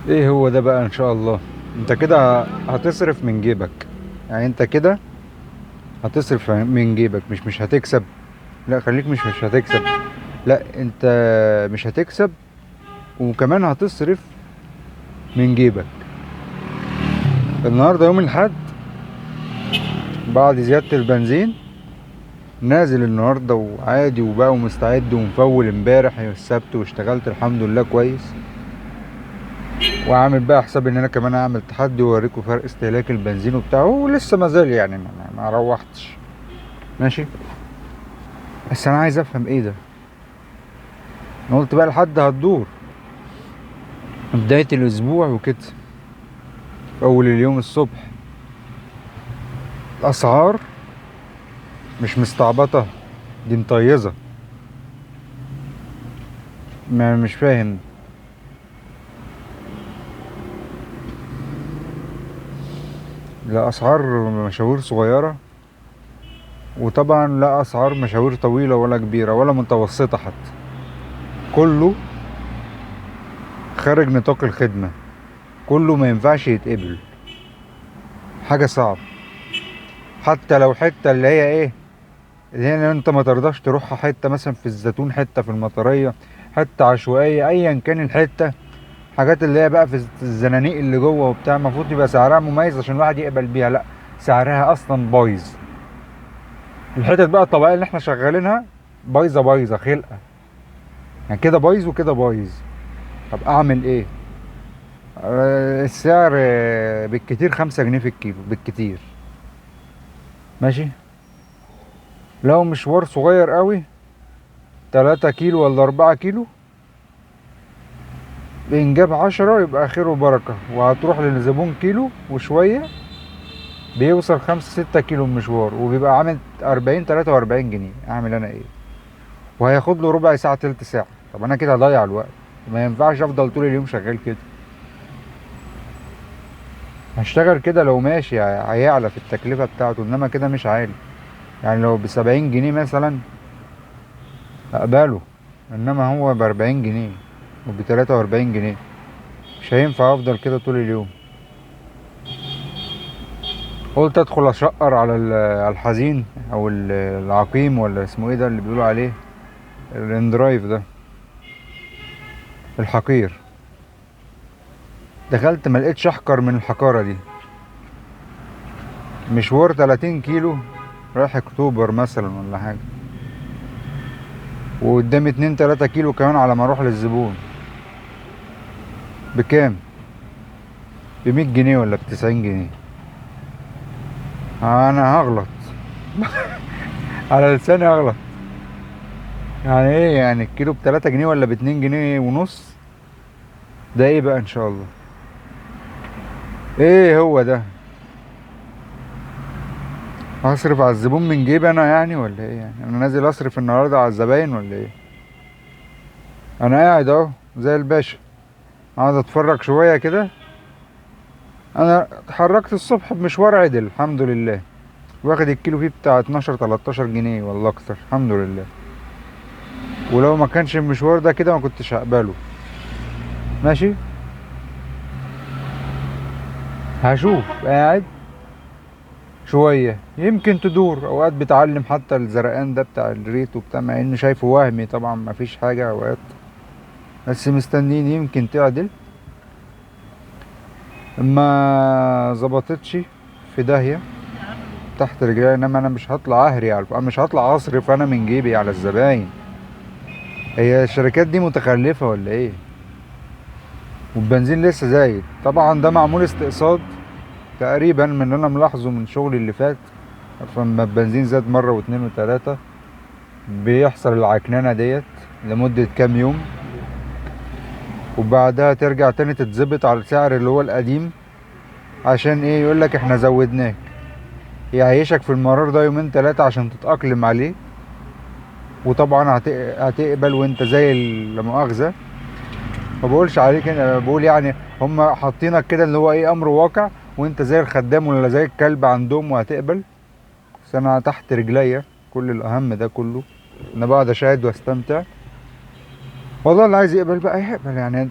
ايه هو ده بقى ان شاء الله؟ انت كده هتصرف من جيبك. يعني انت كده هتصرف من جيبك، مش هتكسب. لا خليك، مش هتكسب. لا انت مش هتكسب، وكمان هتصرف من جيبك. النهارده يوم الاحد، بعد زيادة البنزين، نازل النهارده وعادي وبقى ومستعد ومفول امبارح السبت، واشتغلت الحمد لله كويس. وعامل بقى حساب ان انا كمان اعمل تحدي واوريكم فرق استهلاك البنزين وبتاعه، ولسه ما زال يعني ما روحتش. ماشي. بس انا عايز افهم ايه ده. انا قلت بقى لحد هتدور بداية الاسبوع وكده، في اول اليوم الصبح الاسعار مش مستعبطة، دي مطيزة. ما مش فاهم. لا اسعار مشاوير صغيرة، وطبعا لا اسعار مشاوير طويلة ولا كبيرة ولا متوسطة حتى. كله خارج نطاق الخدمة، كله ما ينفعش يتقبل. حاجة صعب. حتى لو حتة اللي هي ايه، اللي هي انت ما ترضاش تروحها، حتة مثلا في الزيتون، حتة في المطرية، حتة عشوائية ايا كان الحتة. حاجات اللي هي بقى في الزنانيق اللي جوه وبتاع، المفروض يبقى سعرها مميز عشان الواحد يقبل بيها. لا، سعرها اصلا بايظ. الحتت بقى الطبيعية اللي احنا شغالينها بايظة بايظة خلقة. يعني كده بايظ وكده بايظ. طب اعمل ايه؟ السعر بالكتير 5 جنيه في الكيلو بالكتير. ماشي. لو مشوار صغير قوي، 3 كيلو ولا 4 كيلو، بإنجاب 10 يبقى خير وبركة، وهتروح للزبون كيلو وشوية، بيوصل 5 6 كيلو المشوار، وبيبقى عامل 40 43 جنيه. أعمل أنا إيه؟ وهياخد له ربع ساعة تلت ساعة. طب أنا كده هضيع الوقت. ما ينفعش أفضل طول اليوم شغال كده. هشتغل كده لو ماشي هيعلى في التكلفة بتاعته، إنما كده مش عالي. يعني لو ب70 جنيه مثلا أقبله، إنما هو ب40 جنيه وب43 جنيه. مش هينفع أفضل كده طول اليوم. قلت ادخل اشقر على على الحزين او العقيم ولا اسمه ايه ده اللي بيقولوا عليه، الاندرايف ده، الحقير. دخلت ما لقيتش احقر من الحقارة دي. مشوار 30 كيلو رايح اكتوبر مثلا ولا حاجة، وقدامي 2 3 كيلو كمان على ما اروح للزبون. بكام؟ ب100 جنيه ولا ب90 جنيه؟ انا هغلط. على لساني هغلط. يعني ايه يعني الكيلو ب3 جنيه ولا ب2 جنيه ونص؟ ده ايه بقى ان شاء الله؟ ايه هو ده؟ هصرف على الزبون من جيبي انا يعني ولا ايه؟ يعني انا نازل اصرف النهارده على الزباين ولا ايه؟ انا قاعد اهو زي الباشا، قاعد اتفرج شويه كده. انا اتحركت الصبح بمشوار عدل الحمد لله، واخد الكيلو فيه بتاع 12 13 جنيه ولا اكتر الحمد لله. ولو ما كانش المشوار ده كده ما كنتش هقبله. ماشي. هشوف قاعد شويه يمكن تدور. اوقات بتعلم حتى الزرقان ده بتاع الريت وبتاع، مع اني شايفه وهمي طبعا، ما فيش حاجه اوقات، بس مستنيين يمكن تعدل. ما ظبطتش، في داهية تحت رجلي. انما انا مش هطلع اهري انا مش هطلع اصرف انا من جيبي على الزباين. هي الشركات دي متخلفة ولا ايه؟ والبنزين لسه زايد طبعا، ده معمول استقصاد تقريبا من اللي انا ملاحظه من شغلي اللي فات. فلما البنزين زاد مرة واتنين وتلاتة، بيحصل العكننة ديت لمدة كام يوم، وبعدها ترجع تاني تتظبط على السعر اللي هو القديم. عشان ايه؟ يقولك احنا زودناك. يعيشك في المرار ده يومين تلاتة عشان تتأقلم عليه. وطبعا هتقبل وانت زي لا مؤاخذة. ما بقولش عليك، انا بقول يعني هم حاطينك كده اللي هو ايه، امر واقع، وانت زي الخدام ولا زي الكلب عندهم وهتقبل. بس انا تحت رجليا كل الاهم ده كله، انا بقعد اشاهد واستمتع. والله اللي عايز يقبل بقى يقبل، يعني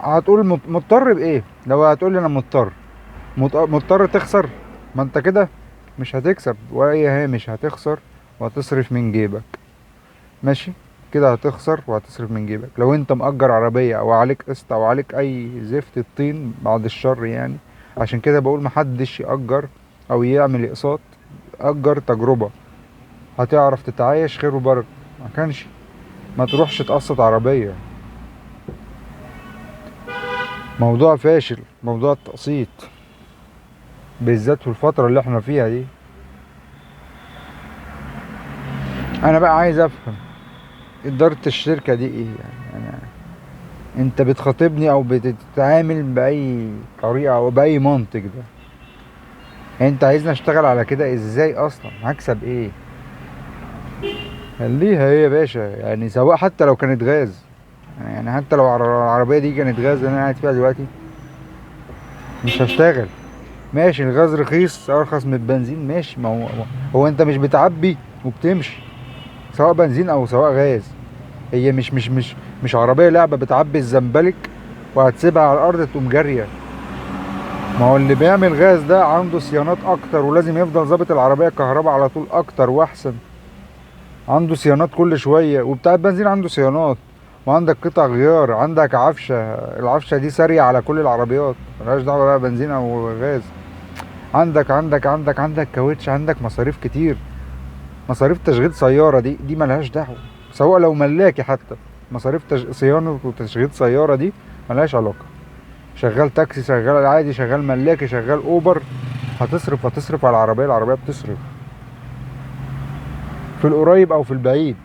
هتقول مضطر بايه؟ لو هتقول لي انا مضطر، مضطر تخسر، ما انت كده مش هتكسب ولا اي هامش، هتخسر وهتصرف من جيبك. ماشي، كده هتخسر وهتصرف من جيبك. لو انت مأجر عربية او عليك قسط او عليك اي زفت الطين بعد الشر يعني، عشان كده بقول محدش يأجر او يعمل اقساط. أجر تجربة، هتعرف تتعايش خير وبركة. ما كانش ما تروحش تقسط عربية. موضوع فاشل موضوع التقسيط، بالذات في الفترة اللي احنا فيها دي. انا بقى عايز افهم إدارة الشركة دي ايه يعني. انت بتخاطبني او بتتعامل بأي طريقة او بأي منطق ده؟ يعني انت عايزني اشتغل على كده ازاي؟ اصلا هكسب ايه؟ خليها هي يا باشا، يعني سواء حتى لو كانت غاز، يعني حتى لو العربية دي كانت غاز اللي انا قاعد فيها دلوقتي مش هشتغل. ماشي، الغاز رخيص ارخص من البنزين، ماشي. ما هو انت مش بتعبي وبتمشي، سواء بنزين او سواء غاز. هي مش عربية لعبة بتعبي الزنبلك وهتسيبها على الارض تقوم جارية. ما هو اللي بيعمل غاز ده عنده صيانات اكتر، ولازم يفضل ظابط العربية كهرباء على طول اكتر واحسن. عنده صيانات كل شوية، وبتاع البنزين عنده صيانات وعندك قطع غيار، عندك عفشة. العفشة دي سارية على كل العربيات، ملهاش دعوة بقى بنزين او غاز. عندك كاوتش، عندك مصاريف كتير. مصاريف تشغيل سيارة دي ملهاش دعوة، سواء لو ملاكي حتى. مصاريف صيانة وتشغيل سيارة دي ملهاش علاقة. شغال تاكسي، شغال عادي، شغال ملاكي، شغال اوبر، هتصرف على العربية. العربية بتصرف في القريب او في البعيد.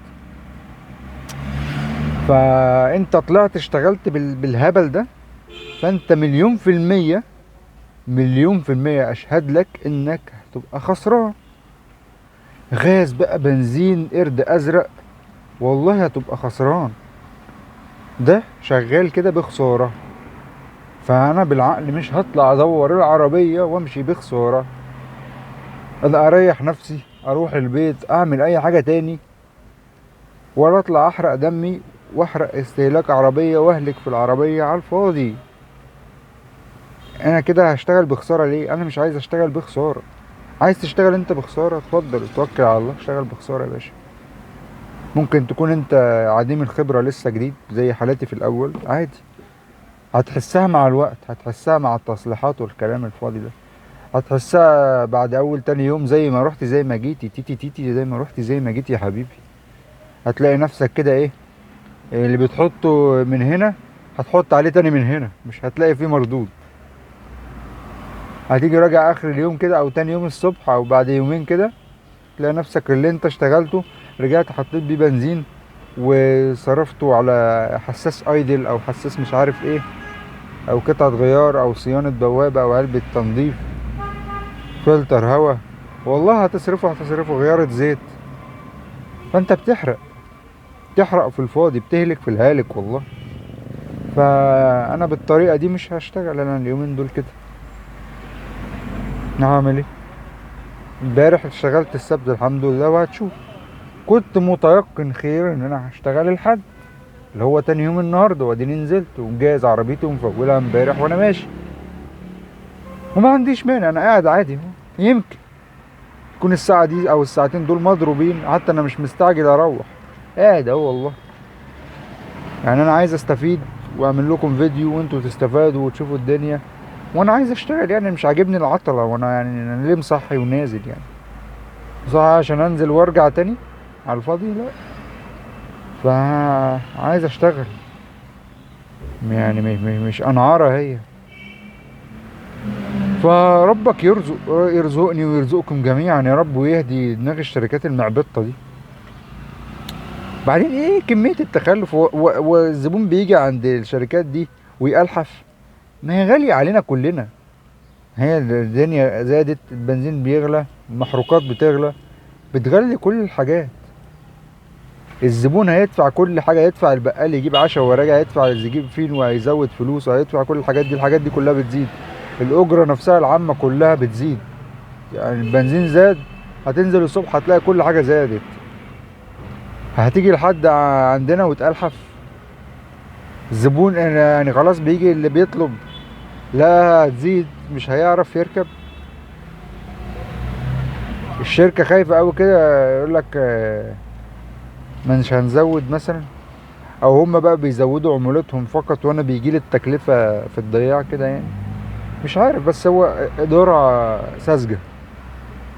فانت طلعت اشتغلت بالهبل ده، فانت مليون في المية اشهد لك انك هتبقى خسران. غاز بقى، بنزين، قرد ازرق، والله هتبقى خسران. ده شغال كده بخسارة، فانا بالعقل مش هطلع ادور العربية وامشي بخسارة. انا اريح نفسي، اروح البيت، اعمل اي حاجة تاني، ولا اطلع احرق دمي واحرق استهلاك عربية واهلك في العربية على الفاضي. انا كده هشتغل بخسارة ليه؟ انا مش عايز اشتغل بخسارة. عايز تشتغل انت بخسارة؟ اتفضل، توكل على الله، اشتغل بخسارة يا باشا. ممكن تكون انت عديم الخبرة لسه جديد زي حالتي في الاول، عادي. هتحسها مع الوقت، هتحسها مع التصليحات والكلام الفاضي ده. هتحسها بعد اول تاني يوم، زي ما رحت زي ما جيتي، تيتي زي ما رحت زي ما جيتي يا حبيبي. هتلاقي نفسك كده ايه، اللي بتحطه من هنا هتحط عليه تاني من هنا، مش هتلاقي فيه مردود. هتيجي راجع اخر اليوم كده او تاني يوم الصبح او بعد يومين كده، تلاقي نفسك اللي انت اشتغلته رجعت حطيت بيه بنزين وصرفته على حساس ايدل او حساس مش عارف ايه، او قطعة غيار او صيانة بوابة او علبة تنظيف، فلتر هوا. والله هتصرفه غيارة زيت. فانت بتحرق في الفاضي، بتهلك في الهالك والله. فانا بالطريقة دي مش هشتغل انا اليومين دول كده. هعمل ايه؟ امبارح اشتغلت السبت الحمد لله، وهتشوف. كنت متيقن خير ان انا هشتغل الحد اللي هو تاني يوم النهارده، واديني نزلت ومجهز عربيتي ومفولها امبارح وانا ماشي، وما عنديش مانع، انا قاعد عادي. يمكن تكون الساعة دي او الساعتين دول مضروبين، حتى انا مش مستعجل اروح، قاعد اهو والله. يعني انا عايز استفيد واعمل لكم فيديو وانتوا تستفادوا وتشوفوا الدنيا، وانا عايز اشتغل. يعني مش عاجبني العطلة، وانا يعني انا ليه مصحي ونازل يعني؟ صح عشان انزل وارجع تاني على الفاضي؟ لا. فعايز اشتغل، يعني مش انعارة هي. فربك يرزقني ويرزقكم جميعا يا رب، ويهدي دماغ الشركات المعبطة دي. بعدين ايه كمية التخلف والزبون بيجي عند الشركات دي ويقلحف؟ ما هي غالية علينا كلنا. هي الدنيا زادت، البنزين بيغلى، المحروقات بتغلى، بتغلي كل الحاجات. الزبون هيدفع كل حاجة، يدفع البقال يجيب عشا وراجع، يدفع يجيب فين وهيزود فلوس، وهيدفع كل الحاجات دي كلها بتزيد. الأجرة نفسها العامة كلها بتزيد. يعني البنزين زاد، هتنزل الصبح هتلاقي كل حاجة زادت. هتيجي لحد عندنا وتقلحف؟ الزبون يعني خلاص بيجي اللي بيطلب، لا هتزيد مش هيعرف يركب. الشركة خايفة اوي كده، يقولك مش هنزود مثلا، او هم بقى بيزودوا عمولتهم فقط وانا بيجيلي التكلفة في الضياع كده يعني. مش عارف، بس هو إدارة ساذجة،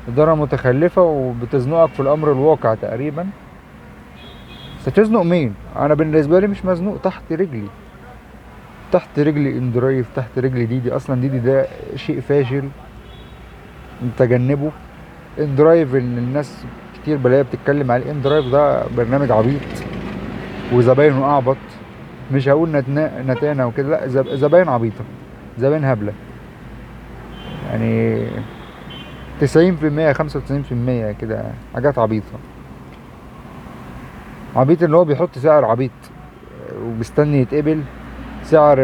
إدارة متخلفة وبتزنقك في الأمر الواقع تقريبا. بس تزنق مين؟ أنا بالنسبة لي مش مزنوق، تحت رجلي، تحت رجلي اندرايف، تحت رجلي ديدي. أصلا ديدي ده شيء فاشل تجنبه. اندرايف اللي الناس كتير بلاقيها بتتكلم عليه، اندرايف ده برنامج عبيط وزباينه أعبط. مش هقول نتانة وكده، لا، زباين عبيطة، زباين هبلة يعني. 90%، 95% كده حاجات عبيطة. عبيط اللي هو بيحط سعر عبيط ومستني يتقبل. سعر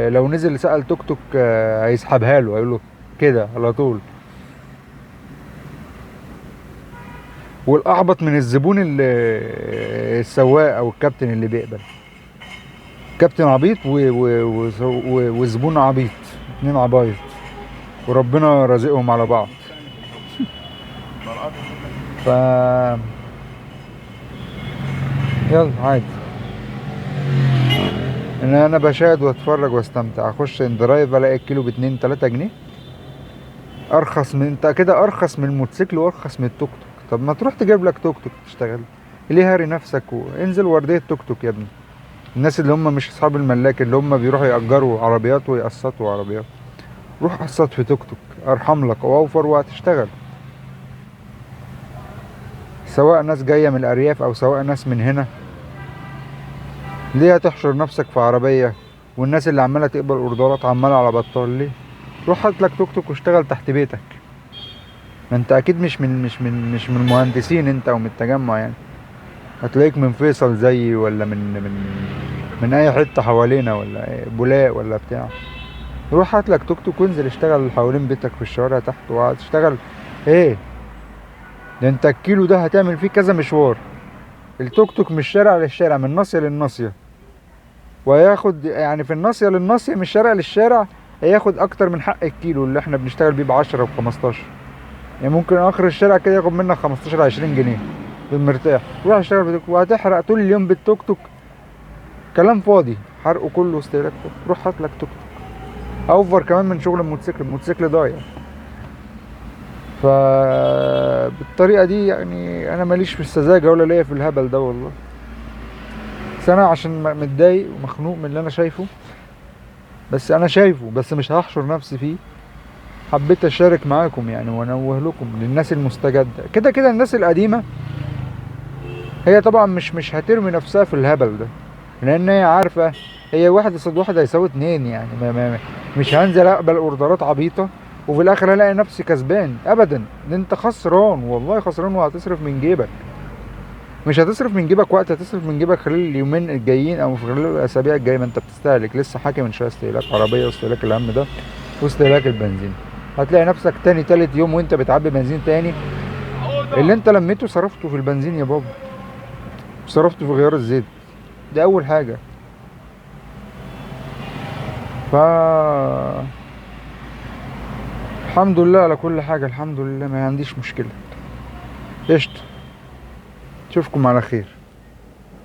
لو نزل سأل توك توك هيسحبها له، هيقول له كده على طول. والأعبط من الزبون اللي السواق أو الكابتن اللي بيقبل. كابتن عبيط وزبون عبيط، اتنين عبايط وربنا رازقهم على بعض. ف يلا عادي، ان انا بشاهد واتفرج واستمتع. اخش اندرايف الاقي الكيلو ب2 3 جنيه، ارخص من انت كده، ارخص من الموتوسيكل وارخص من التوك توك. طب ما تروح تجيب لك توك توك تشتغل، ليه هاري نفسك؟ وانزل وردية توك توك يا ابني. الناس اللي هم مش اصحاب الملاك، اللي هم بيروحوا يأجروا عربيات ويقسطوا عربيات، روح قسط في توك توك، ارحم لك واوفر وهتشتغل. سواء ناس جاية من الارياف او سواء ناس من هنا، ليه هتحشر نفسك في عربية؟ والناس اللي عمالة تقبل اوردرات عمالة على بطال ليه؟ روح هات لك توك توك واشتغل تحت بيتك. ما انت اكيد مش من المهندسين انت او من التجمع يعني. هتلاقيك من فيصل زيي، ولا من اي حته حوالينا، ولا بولاق ولا بتاع. روح هات لك توك توك وانزل اشتغل حوالين بيتك في الشوارع تحت وهتشتغل. ايه ده؟ انت الكيلو ده هتعمل فيه كذا مشوار. التوك توك من الشارع للشارع، من ناصية للناصية، وهياخد يعني في الناصية للناصية من الشارع للشارع هياخد اكتر من حق الكيلو اللي احنا بنشتغل بيه ب10 و15. يعني ممكن اخر الشارع كده ياخد منك 15 20 جنيه بالمرتاح. روح اشتغل في توك توك وهتحرق طول اليوم بالتوك توك. كلام فاضي، حرقه كله استهلاك توك. روح هات لك توك توك، اوفر كمان من شغل الموتوسيكل. الموتوسيكل ضايع. بالطريقه دي يعني انا ماليش في السذاجه ولا ليا في الهبل ده والله. بس انا عشان متضايق ومخنوق من اللي انا شايفه، بس انا شايفه بس مش هحشر نفسي فيه. حبيت اشارك معاكم يعني وانوه لكم للناس المستجده. كده كده الناس القديمه هي طبعا مش هترمي نفسها في الهبل ده، لان هي عارفه هي واحد قصاد واحد هيساوي اتنين يعني. مش هنزل اقبل اوردرات عبيطه وفي الاخر الاقي نفسي كسبان ابدا. ده انت خسران، والله خسران، وهتصرف من جيبك. مش هتصرف من جيبك وقت، هتصرف من جيبك خلال اليومين الجايين او في خلال الاسابيع الجايه. ما انت بتستهلك لسه حاكي من شويه استهلاك عربيه واستهلاك الهم ده واستهلاك البنزين. هتلاقي نفسك تاني تالت يوم وانت بتعبي بنزين تاني، اللي انت لميته صرفته في البنزين يا بابا، صرفته في غيار الزيت. دي اول حاجه. ف الحمد لله على كل حاجه، الحمد لله ما عنديش مشكله. قشطه. اشوفكم على خير.